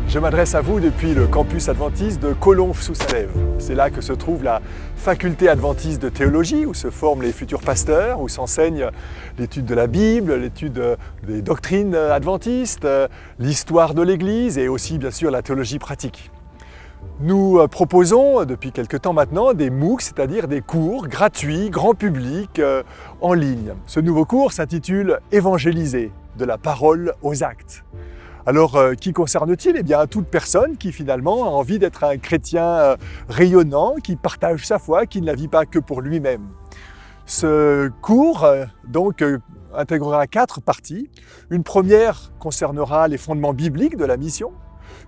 Je m'adresse à vous depuis le campus adventiste de Collonges-sous-Salève. C'est là que se trouve la faculté adventiste de théologie, où se forment les futurs pasteurs, où s'enseigne l'étude de la Bible, l'étude des doctrines adventistes, l'histoire de l'Église et aussi bien sûr la théologie pratique. Nous proposons depuis quelque temps maintenant des MOOC, c'est-à-dire des cours gratuits, grand public, en ligne. Ce nouveau cours s'intitule « Évangéliser, de la parole aux actes ». Alors, qui concerne-t-il? Eh bien, toute personne qui finalement a envie d'être un chrétien rayonnant, qui partage sa foi, qui ne la vit pas que pour lui-même. Ce cours, intégrera 4 parties. Une première concernera les fondements bibliques de la mission.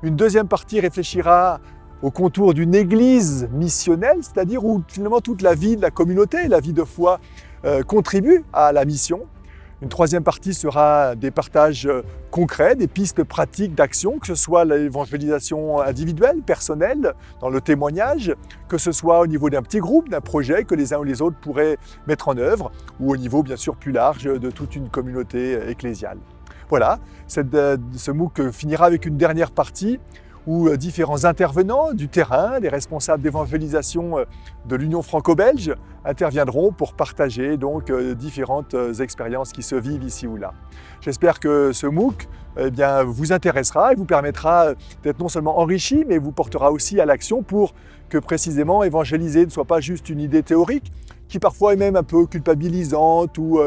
Une deuxième partie réfléchira au contour d'une église missionnelle, c'est-à-dire où finalement toute la vie de la communauté, la vie de foi contribue à la mission. Une troisième partie sera des partages concrets, des pistes pratiques d'action, que ce soit l'évangélisation individuelle, personnelle, dans le témoignage, que ce soit au niveau d'un petit groupe, d'un projet que les uns ou les autres pourraient mettre en œuvre, ou au niveau bien sûr plus large de toute une communauté ecclésiale. Voilà, ce MOOC finira avec une dernière partie où différents intervenants du terrain, des responsables d'évangélisation de l'Union franco-belge interviendront pour partager différentes expériences qui se vivent ici ou là. J'espère que ce MOOC vous intéressera et vous permettra d'être non seulement enrichi, mais vous portera aussi à l'action pour que précisément évangéliser ne soit pas juste une idée théorique, qui parfois est même un peu culpabilisante ou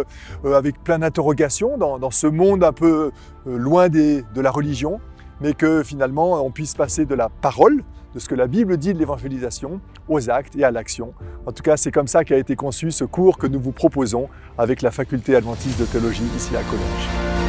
avec plein d'interrogations dans ce monde un peu loin de la religion, mais que finalement on puisse passer de la parole, de ce que la Bible dit de l'évangélisation, aux actes et à l'action. En tout cas, c'est comme ça qu'a été conçu ce cours que nous vous proposons avec la faculté adventiste de théologie ici à Collonges.